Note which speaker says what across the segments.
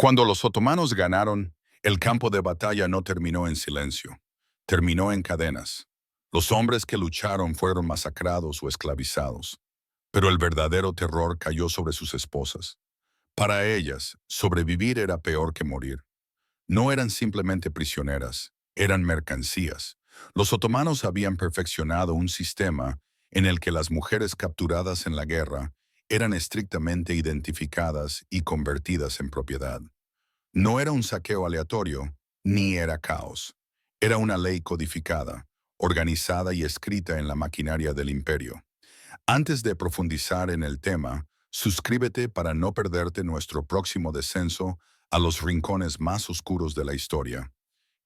Speaker 1: Cuando los otomanos ganaron, el campo de batalla no terminó en silencio, terminó en cadenas. Los hombres que lucharon fueron masacrados o esclavizados, pero el verdadero terror cayó sobre sus esposas. Para ellas, sobrevivir era peor que morir. No eran simplemente prisioneras, eran mercancías. Los otomanos habían perfeccionado un sistema en el que las mujeres capturadas en la guerra eran estrictamente identificadas y convertidas en propiedad. No era un saqueo aleatorio, ni era caos. Era una ley codificada, organizada y escrita en la maquinaria del imperio. Antes de profundizar en el tema, suscríbete para no perderte nuestro próximo descenso a los rincones más oscuros de la historia.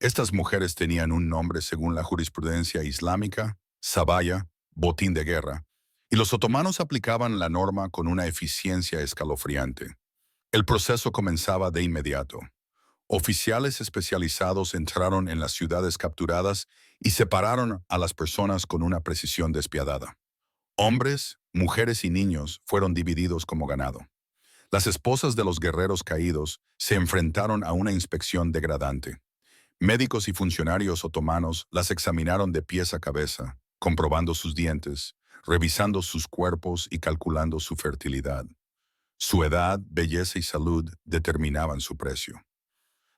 Speaker 1: Estas mujeres tenían un nombre según la jurisprudencia islámica, sabaya, botín de guerra, y los otomanos aplicaban la norma con una eficiencia escalofriante. El proceso comenzaba de inmediato. Oficiales especializados entraron en las ciudades capturadas y separaron a las personas con una precisión despiadada. Hombres, mujeres y niños fueron divididos como ganado. Las esposas de los guerreros caídos se enfrentaron a una inspección degradante. Médicos y funcionarios otomanos las examinaron de pies a cabeza, comprobando sus dientes, revisando sus cuerpos y calculando su fertilidad. Su edad, belleza y salud determinaban su precio.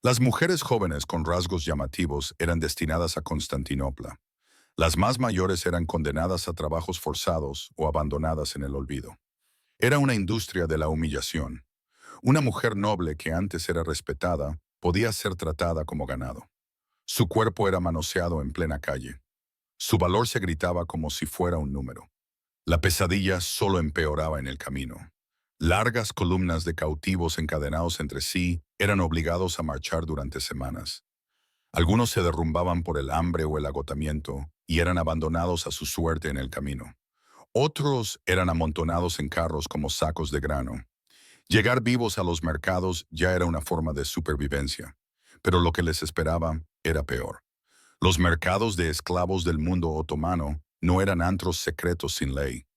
Speaker 1: Las mujeres jóvenes con rasgos llamativos eran destinadas a Constantinopla. Las más mayores eran condenadas a trabajos forzados o abandonadas en el olvido. Era una industria de la humillación. Una mujer noble que antes era respetada podía ser tratada como ganado. Su cuerpo era manoseado en plena calle. Su valor se gritaba como si fuera un número. La pesadilla solo empeoraba en el camino. Largas columnas de cautivos encadenados entre sí eran obligados a marchar durante semanas. Algunos se derrumbaban por el hambre o el agotamiento y eran abandonados a su suerte en el camino. Otros eran amontonados en carros como sacos de grano. Llegar vivos a los mercados ya era una forma de supervivencia, pero lo que les esperaba era peor. Los mercados de esclavos del mundo otomano no eran antros secretos sin ley.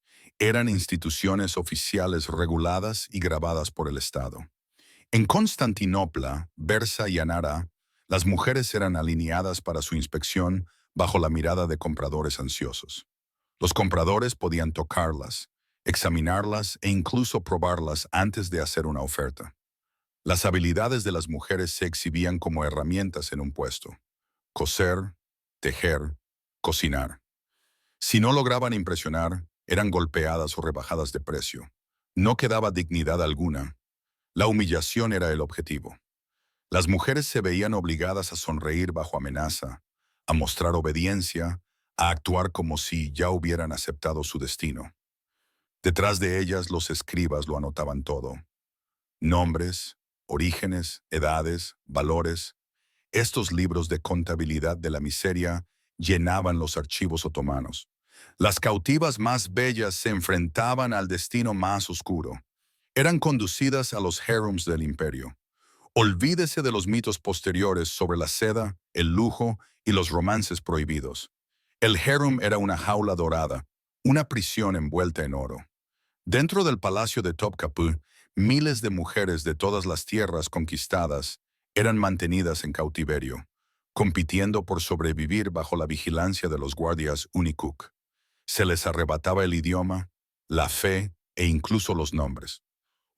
Speaker 1: Eran instituciones oficiales reguladas y grabadas por el Estado. En Constantinopla, Bersa y Anara, las mujeres eran alineadas para su inspección bajo la mirada de compradores ansiosos. Los compradores podían tocarlas, examinarlas e incluso probarlas antes de hacer una oferta. Las habilidades de las mujeres se exhibían como herramientas en un puesto: coser, tejer, cocinar. Si no lograban impresionar, eran golpeadas o rebajadas de precio. No quedaba dignidad alguna. La humillación era el objetivo. Las mujeres se veían obligadas a sonreír bajo amenaza, a mostrar obediencia, a actuar como si ya hubieran aceptado su destino. Detrás de ellas los escribas lo anotaban todo: nombres, orígenes, edades, valores. Estos libros de contabilidad de la miseria llenaban los archivos otomanos. Las cautivas más bellas se enfrentaban al destino más oscuro. Eran conducidas a los harems del imperio. Olvídese de los mitos posteriores sobre la seda, el lujo y los romances prohibidos. El harem era una jaula dorada, una prisión envuelta en oro. Dentro del palacio de Topkapı, miles de mujeres de todas las tierras conquistadas eran mantenidas en cautiverio, compitiendo por sobrevivir bajo la vigilancia de los guardias Unikuk. Se les arrebataba el idioma, la fe e incluso los nombres.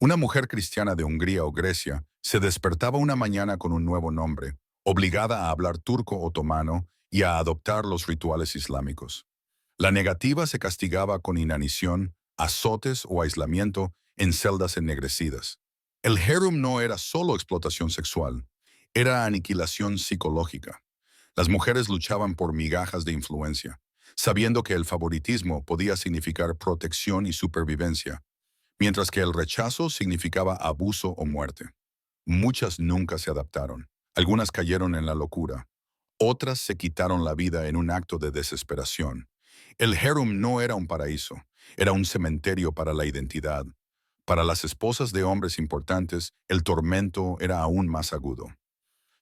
Speaker 1: Una mujer cristiana de Hungría o Grecia se despertaba una mañana con un nuevo nombre, obligada a hablar turco otomano y a adoptar los rituales islámicos. La negativa se castigaba con inanición, azotes o aislamiento en celdas ennegrecidas. El harem no era solo explotación sexual, era aniquilación psicológica. Las mujeres luchaban por migajas de influencia, sabiendo que el favoritismo podía significar protección y supervivencia, mientras que el rechazo significaba abuso o muerte. Muchas nunca se adaptaron. Algunas cayeron en la locura. Otras se quitaron la vida en un acto de desesperación. El harem no era un paraíso, era un cementerio para la identidad. Para las esposas de hombres importantes, el tormento era aún más agudo.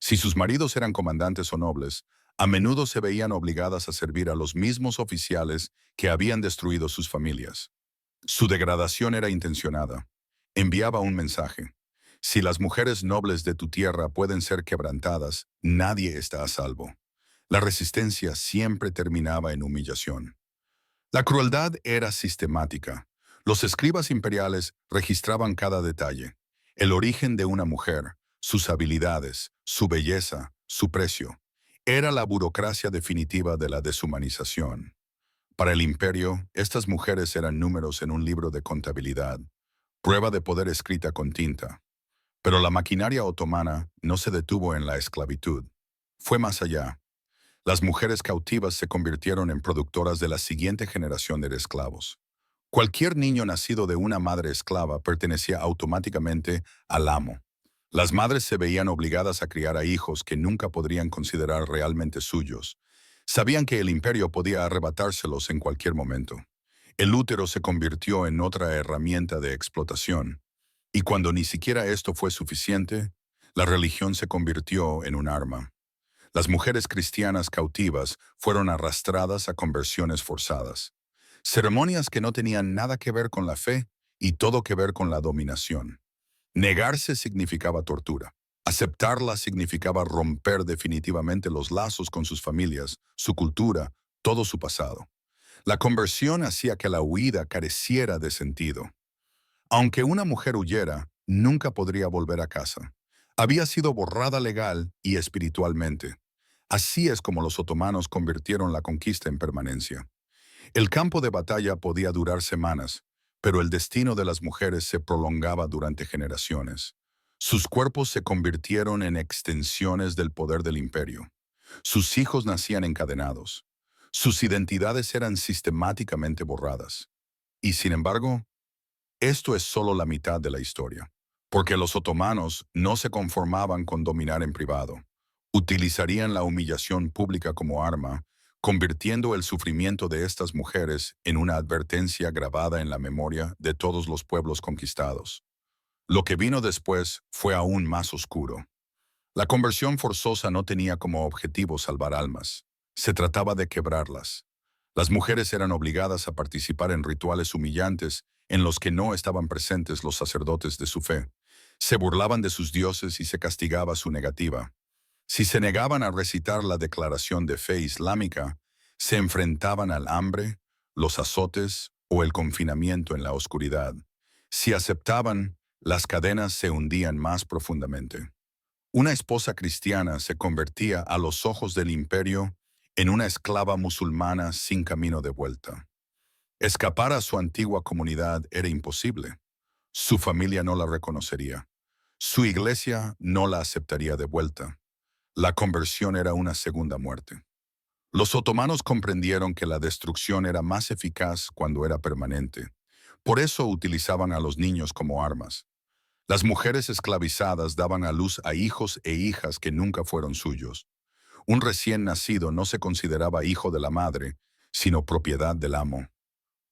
Speaker 1: Si sus maridos eran comandantes o nobles, a menudo se veían obligadas a servir a los mismos oficiales que habían destruido sus familias. Su degradación era intencionada. Enviaba un mensaje: Si las mujeres nobles de tu tierra pueden ser quebrantadas, nadie está a salvo. La resistencia siempre terminaba en humillación. La crueldad era sistemática. Los escribas imperiales registraban cada detalle: el origen de una mujer, sus habilidades, su belleza, su precio. Era la burocracia definitiva de la deshumanización. Para el imperio, estas mujeres eran números en un libro de contabilidad, prueba de poder escrita con tinta. Pero la maquinaria otomana no se detuvo en la esclavitud. Fue más allá. Las mujeres cautivas se convirtieron en productoras de la siguiente generación de esclavos. Cualquier niño nacido de una madre esclava pertenecía automáticamente al amo. Las madres se veían obligadas a criar a hijos que nunca podrían considerar realmente suyos. Sabían que el imperio podía arrebatárselos en cualquier momento. El útero se convirtió en otra herramienta de explotación. Y cuando ni siquiera esto fue suficiente, la religión se convirtió en un arma. Las mujeres cristianas cautivas fueron arrastradas a conversiones forzadas. Ceremonias que no tenían nada que ver con la fe y todo que ver con la dominación. Negarse significaba tortura. Aceptarla significaba romper definitivamente los lazos con sus familias, su cultura, todo su pasado. La conversión hacía que la huida careciera de sentido. Aunque una mujer huyera, nunca podría volver a casa. Había sido borrada legal y espiritualmente. Así es como los otomanos convirtieron la conquista en permanencia. El campo de batalla podía durar semanas, pero el destino de las mujeres se prolongaba durante generaciones. Sus cuerpos se convirtieron en extensiones del poder del imperio. Sus hijos nacían encadenados. Sus identidades eran sistemáticamente borradas. Y sin embargo, esto es solo la mitad de la historia, porque los otomanos no se conformaban con dominar en privado. Utilizarían la humillación pública como arma, convirtiendo el sufrimiento de estas mujeres en una advertencia grabada en la memoria de todos los pueblos conquistados. Lo que vino después fue aún más oscuro. La conversión forzosa no tenía como objetivo salvar almas. Se trataba de quebrarlas. Las mujeres eran obligadas a participar en rituales humillantes en los que no estaban presentes los sacerdotes de su fe. Se burlaban de sus dioses y se castigaba su negativa. Si se negaban a recitar la declaración de fe islámica, se enfrentaban al hambre, los azotes o el confinamiento en la oscuridad. Si aceptaban, las cadenas se hundían más profundamente. Una esposa cristiana se convertía a los ojos del imperio en una esclava musulmana sin camino de vuelta. Escapar a su antigua comunidad era imposible. Su familia no la reconocería. Su iglesia no la aceptaría de vuelta. La conversión era una segunda muerte. Los otomanos comprendieron que la destrucción era más eficaz cuando era permanente. Por eso utilizaban a los niños como armas. Las mujeres esclavizadas daban a luz a hijos e hijas que nunca fueron suyos. Un recién nacido no se consideraba hijo de la madre, sino propiedad del amo.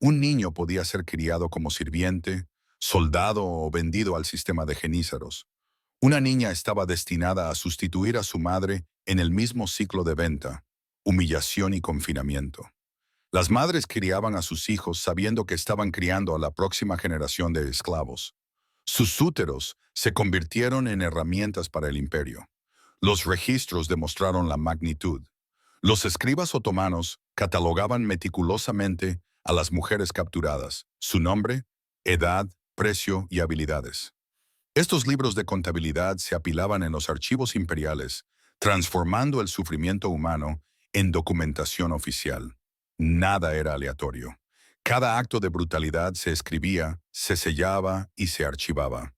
Speaker 1: Un niño podía ser criado como sirviente, soldado o vendido al sistema de genízaros. Una niña estaba destinada a sustituir a su madre en el mismo ciclo de venta, humillación y confinamiento. Las madres criaban a sus hijos sabiendo que estaban criando a la próxima generación de esclavos. Sus úteros se convirtieron en herramientas para el imperio. Los registros demostraron la magnitud. Los escribas otomanos catalogaban meticulosamente a las mujeres capturadas, su nombre, edad, precio y habilidades. Estos libros de contabilidad se apilaban en los archivos imperiales, transformando el sufrimiento humano en documentación oficial. Nada era aleatorio. Cada acto de brutalidad se escribía, se sellaba y se archivaba.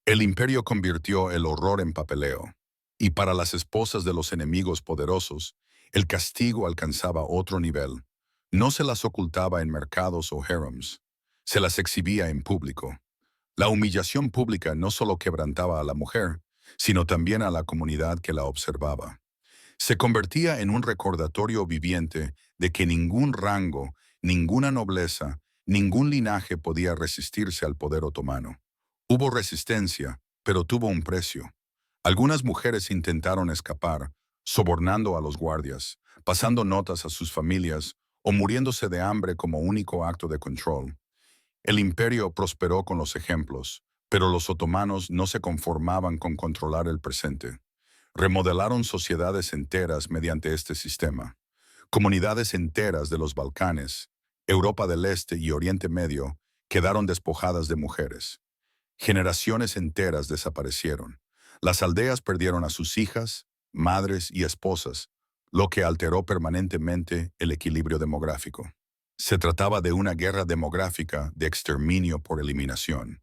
Speaker 1: El imperio convirtió el horror en papeleo. Y para las esposas de los enemigos poderosos, el castigo alcanzaba otro nivel. No se las ocultaba en mercados o harems. Se las exhibía en público. La humillación pública no solo quebrantaba a la mujer, sino también a la comunidad que la observaba. Se convertía en un recordatorio viviente de que ningún rango, ninguna nobleza, ningún linaje podía resistirse al poder otomano. Hubo resistencia, pero tuvo un precio. Algunas mujeres intentaron escapar, sobornando a los guardias, pasando notas a sus familias o muriéndose de hambre como único acto de control. El imperio prosperó con los ejemplos, Pero los otomanos no se conformaban con controlar el presente. Remodelaron sociedades enteras mediante este sistema. Comunidades enteras de los Balcanes, Europa del Este y Oriente Medio quedaron despojadas de mujeres. Generaciones enteras desaparecieron. Las aldeas perdieron a sus hijas, madres y esposas, lo que alteró permanentemente el equilibrio demográfico. Se trataba de una guerra demográfica de exterminio por eliminación.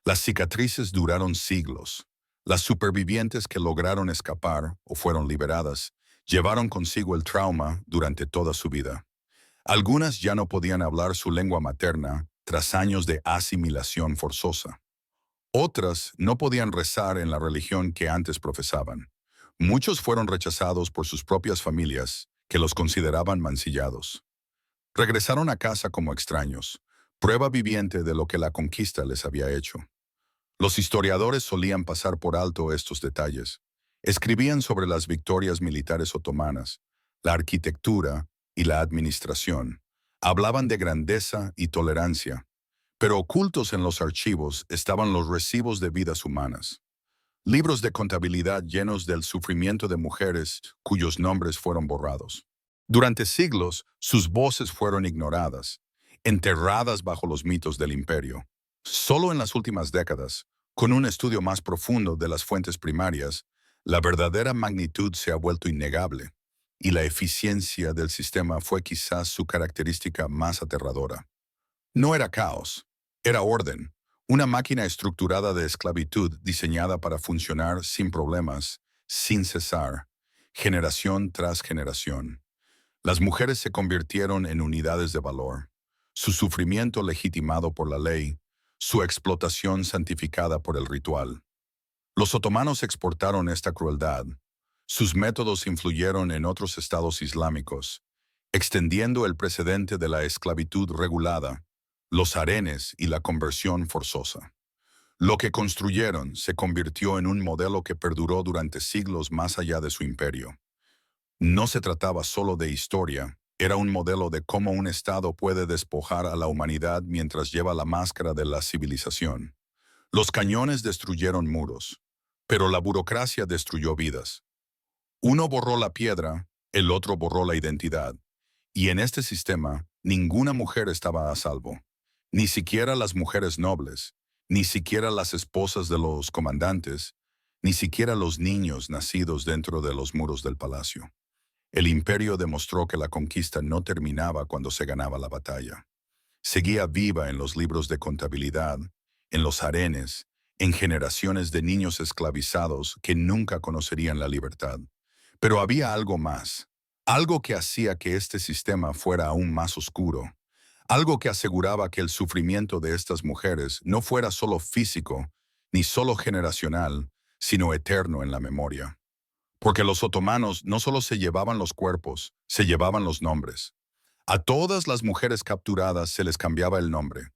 Speaker 1: Las cicatrices duraron siglos. Las supervivientes que lograron escapar o fueron liberadas llevaron consigo el trauma durante toda su vida. Algunas ya no podían hablar su lengua materna tras años de asimilación forzosa. Otras no podían rezar en la religión que antes profesaban. Muchos fueron rechazados por sus propias familias, que los consideraban mancillados. Regresaron a casa como extraños, prueba viviente de lo que la conquista les había hecho. Los historiadores solían pasar por alto estos detalles. Escribían sobre las victorias militares otomanas, la arquitectura y la administración. Hablaban de grandeza y tolerancia, pero ocultos en los archivos estaban los recibos de vidas humanas. Libros de contabilidad llenos del sufrimiento de mujeres cuyos nombres fueron borrados. Durante siglos, sus voces fueron ignoradas, enterradas bajo los mitos del imperio. Solo en las últimas décadas, con un estudio más profundo de las fuentes primarias, la verdadera magnitud se ha vuelto innegable, y la eficiencia del sistema fue quizás su característica más aterradora. No era caos, era orden, una máquina estructurada de esclavitud diseñada para funcionar sin problemas, sin cesar, generación tras generación. Las mujeres se convirtieron en unidades de valor, su sufrimiento legitimado por la ley, su explotación santificada por el ritual. Los otomanos exportaron esta crueldad. Sus métodos influyeron en otros estados islámicos, extendiendo el precedente de la esclavitud regulada, los harenes y la conversión forzosa. Lo que construyeron se convirtió en un modelo que perduró durante siglos más allá de su imperio. No se trataba solo de historia, era un modelo de cómo un Estado puede despojar a la humanidad mientras lleva la máscara de la civilización. Los cañones destruyeron muros, pero la burocracia destruyó vidas. Uno borró la piedra, el otro borró la identidad. Y en este sistema, ninguna mujer estaba a salvo. Ni siquiera las mujeres nobles, ni siquiera las esposas de los comandantes, ni siquiera los niños nacidos dentro de los muros del palacio. El imperio demostró que la conquista no terminaba cuando se ganaba la batalla. Seguía viva en los libros de contabilidad, en los harenes, en generaciones de niños esclavizados que nunca conocerían la libertad. Pero había algo más, algo que hacía que este sistema fuera aún más oscuro, algo que aseguraba que el sufrimiento de estas mujeres no fuera solo físico, ni solo generacional, sino eterno en la memoria. Porque los otomanos no solo se llevaban los cuerpos, se llevaban los nombres. A todas las mujeres capturadas se les cambiaba el nombre.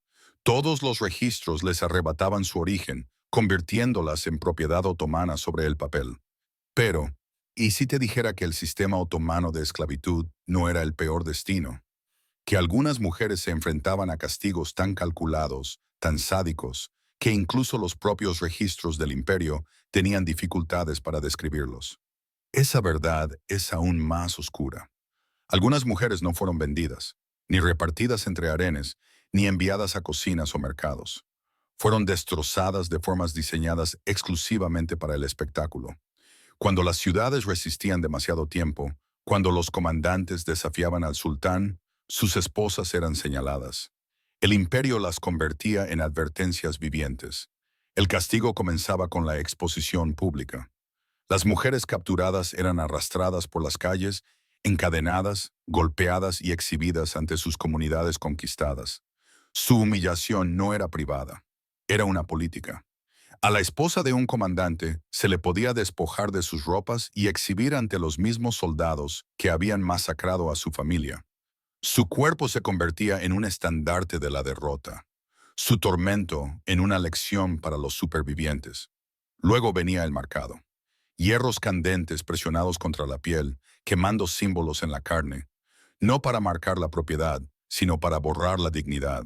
Speaker 1: Todos los registros les arrebataban su origen, convirtiéndolas en propiedad otomana sobre el papel. Pero, ¿y si te dijera que el sistema otomano de esclavitud no era el peor destino? Que algunas mujeres se enfrentaban a castigos tan calculados, tan sádicos, que incluso los propios registros del imperio tenían dificultades para describirlos. Esa verdad es aún más oscura. Algunas mujeres no fueron vendidas, ni repartidas entre harenes, ni enviadas a cocinas o mercados. Fueron destrozadas de formas diseñadas exclusivamente para el espectáculo. Cuando las ciudades resistían demasiado tiempo, cuando los comandantes desafiaban al sultán, sus esposas eran señaladas. El imperio las convertía en advertencias vivientes. El castigo comenzaba con la exposición pública. Las mujeres capturadas eran arrastradas por las calles, encadenadas, golpeadas y exhibidas ante sus comunidades conquistadas. Su humillación no era privada, era una política. A la esposa de un comandante se le podía despojar de sus ropas y exhibir ante los mismos soldados que habían masacrado a su familia. Su cuerpo se convertía en un estandarte de la derrota, su tormento en una lección para los supervivientes. Luego venía el marcado. Hierros candentes presionados contra la piel, quemando símbolos en la carne, no para marcar la propiedad, sino para borrar la dignidad.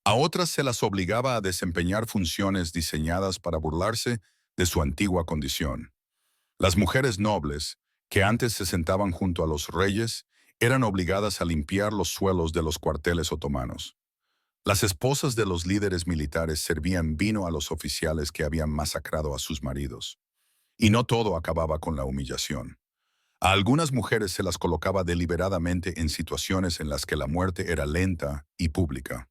Speaker 1: A otras se las obligaba a desempeñar funciones diseñadas para burlarse de su antigua condición. Las mujeres nobles, que antes se sentaban junto a los reyes, eran obligadas a limpiar los suelos de los cuarteles otomanos. Las esposas de los líderes militares servían vino a los oficiales que habían masacrado a sus maridos. Y no todo acababa con la humillación. A algunas mujeres se las colocaba deliberadamente en situaciones en las que la muerte era lenta y pública.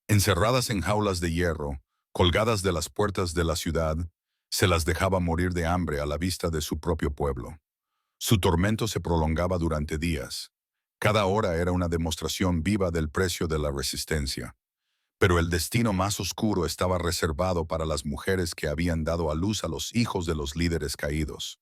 Speaker 1: Encerradas en jaulas de hierro, colgadas de las puertas de la ciudad, se las dejaba morir de hambre a la vista de su propio pueblo. Su tormento se prolongaba durante días. Cada hora era una demostración viva del precio de la resistencia. Pero el destino más oscuro estaba reservado para las mujeres que habían dado a luz a los hijos de los líderes caídos.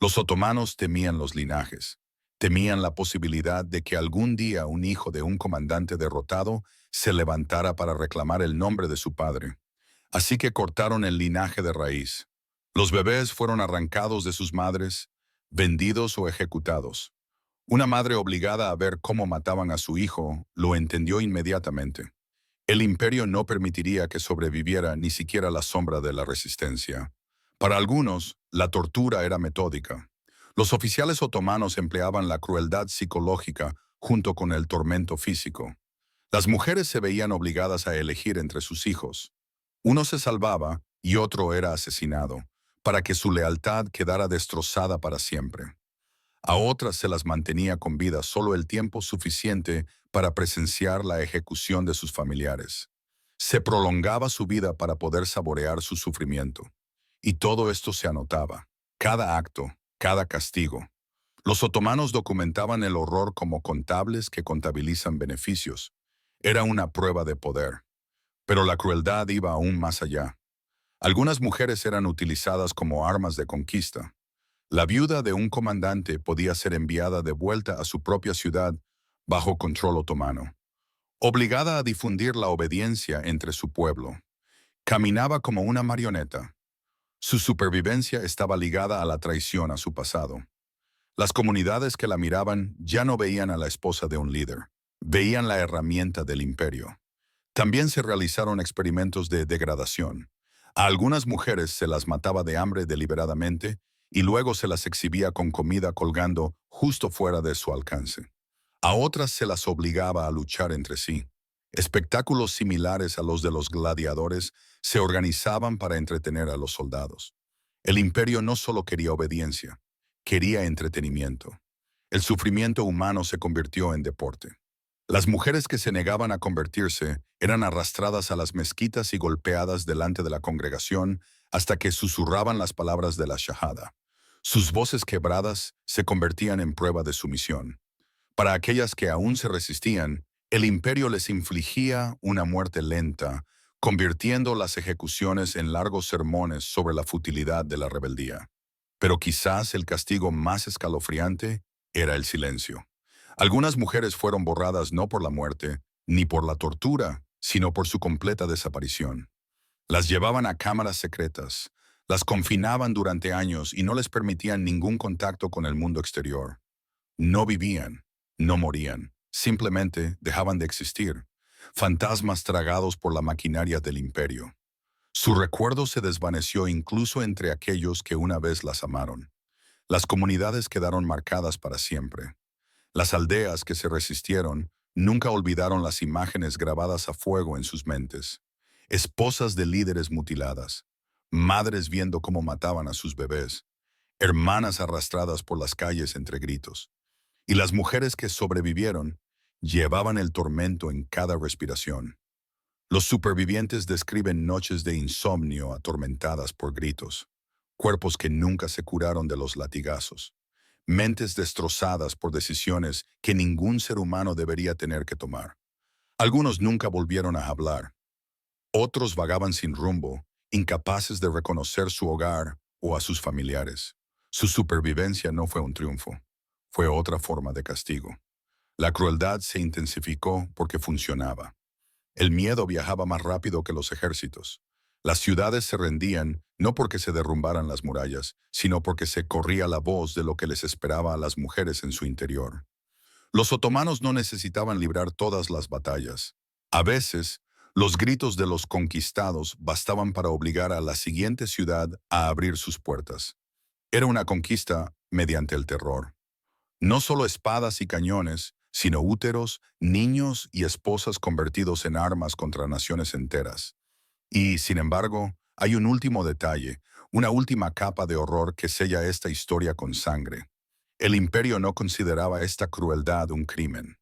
Speaker 1: Los otomanos temían los linajes, temían la posibilidad de que algún día un hijo de un comandante derrotado se levantara para reclamar el nombre de su padre. Así que cortaron el linaje de raíz. Los bebés fueron arrancados de sus madres, vendidos o ejecutados. Una madre obligada a ver cómo mataban a su hijo lo entendió inmediatamente. El imperio no permitiría que sobreviviera ni siquiera la sombra de la resistencia. Para algunos, la tortura era metódica. Los oficiales otomanos empleaban la crueldad psicológica junto con el tormento físico. Las mujeres se veían obligadas a elegir entre sus hijos. Uno se salvaba y otro era asesinado, para que su lealtad quedara destrozada para siempre. A otras se las mantenía con vida solo el tiempo suficiente para presenciar la ejecución de sus familiares. Se prolongaba su vida para poder saborear su sufrimiento. Y todo esto se anotaba. Cada acto, cada castigo. Los otomanos documentaban el horror como contables que contabilizan beneficios. Era una prueba de poder. Pero la crueldad iba aún más allá. Algunas mujeres eran utilizadas como armas de conquista. La viuda de un comandante podía ser enviada de vuelta a su propia ciudad bajo control otomano, obligada a difundir la obediencia entre su pueblo. Caminaba como una marioneta. Su supervivencia estaba ligada a la traición a su pasado. Las comunidades que la miraban ya no veían a la esposa de un líder, veían la herramienta del imperio. También se realizaron experimentos de degradación. A algunas mujeres se las mataba de hambre deliberadamente y luego se las exhibía con comida colgando justo fuera de su alcance. A otras se las obligaba a luchar entre sí. Espectáculos similares a los de los gladiadores se organizaban para entretener a los soldados. El imperio no solo quería obediencia, quería entretenimiento. El sufrimiento humano se convirtió en deporte. Las mujeres que se negaban a convertirse eran arrastradas a las mezquitas y golpeadas delante de la congregación hasta que susurraban las palabras de la shahada. Sus voces quebradas se convertían en prueba de sumisión. Para aquellas que aún se resistían, el imperio les infligía una muerte lenta, convirtiendo las ejecuciones en largos sermones sobre la futilidad de la rebeldía. Pero quizás el castigo más escalofriante era el silencio. Algunas mujeres fueron borradas no por la muerte, ni por la tortura, sino por su completa desaparición. Las llevaban a cámaras secretas, las confinaban durante años y no les permitían ningún contacto con el mundo exterior. No vivían, no morían, simplemente dejaban de existir, fantasmas tragados por la maquinaria del imperio. Su recuerdo se desvaneció incluso entre aquellos que una vez las amaron. Las comunidades quedaron marcadas para siempre. Las aldeas que se resistieron nunca olvidaron las imágenes grabadas a fuego en sus mentes. Esposas de líderes mutiladas, madres viendo cómo mataban a sus bebés, hermanas arrastradas por las calles entre gritos. Y las mujeres que sobrevivieron llevaban el tormento en cada respiración. Los supervivientes describen noches de insomnio atormentadas por gritos, cuerpos que nunca se curaron de los latigazos, mentes destrozadas por decisiones que ningún ser humano debería tener que tomar. Algunos nunca volvieron a hablar. Otros vagaban sin rumbo, incapaces de reconocer su hogar o a sus familiares. Su supervivencia no fue un triunfo, fue otra forma de castigo. La crueldad se intensificó porque funcionaba. El miedo viajaba más rápido que los ejércitos. Las ciudades se rendían no porque se derrumbaran las murallas, sino porque se corría la voz de lo que les esperaba a las mujeres en su interior. Los otomanos no necesitaban librar todas las batallas. A veces, Los gritos de los conquistados bastaban para obligar a la siguiente ciudad a abrir sus puertas. Era una conquista mediante el terror. No solo espadas y cañones, sino úteros, niños y esposas convertidos en armas contra naciones enteras. Y, sin embargo, hay un último detalle, una última capa de horror que sella esta historia con sangre. El imperio no consideraba esta crueldad un crimen.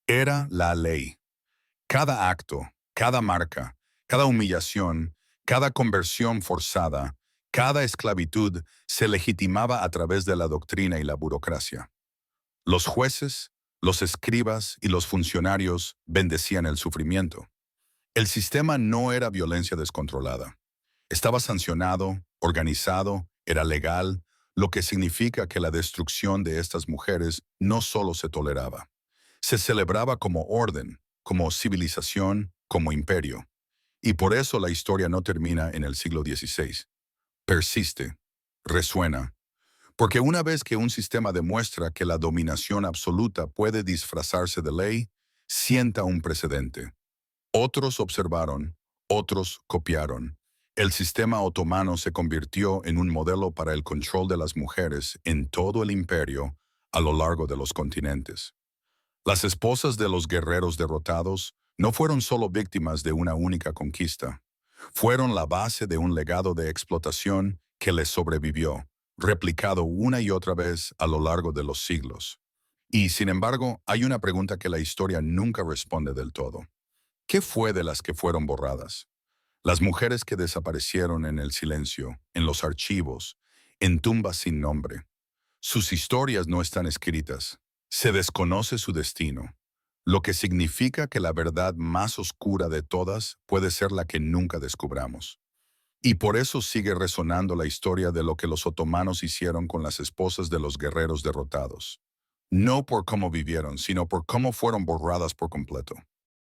Speaker 1: Era la ley. Cada acto, cada marca, cada humillación, cada conversión forzada, cada esclavitud se legitimaba a través de la doctrina y la burocracia. Los jueces, los escribas y los funcionarios bendecían el sufrimiento. El sistema no era violencia descontrolada. Estaba sancionado, organizado, era legal, lo que significa que la destrucción de estas mujeres no solo se toleraba. Se celebraba como orden, como civilización, como imperio. Y por eso la historia no termina en el siglo XVI. Persiste, resuena, porque una vez que un sistema demuestra que la dominación absoluta puede disfrazarse de ley, sienta un precedente. Otros observaron, otros copiaron. El sistema otomano se convirtió en un modelo para el control de las mujeres en todo el imperio a lo largo de los continentes. Las esposas de los guerreros derrotados no fueron solo víctimas de una única conquista. Fueron la base de un legado de explotación que les sobrevivió, replicado una y otra vez a lo largo de los siglos. Y, sin embargo, hay una pregunta que la historia nunca responde del todo. ¿Qué fue de las que fueron borradas? Las mujeres que desaparecieron en el silencio, en los archivos, en tumbas sin nombre. Sus historias no están escritas. Se desconoce su destino, lo que significa que la verdad más oscura de todas puede ser la que nunca descubramos. Y por eso sigue resonando la historia de lo que los otomanos hicieron con las esposas de los guerreros derrotados. No por cómo vivieron, sino por cómo fueron borradas por completo.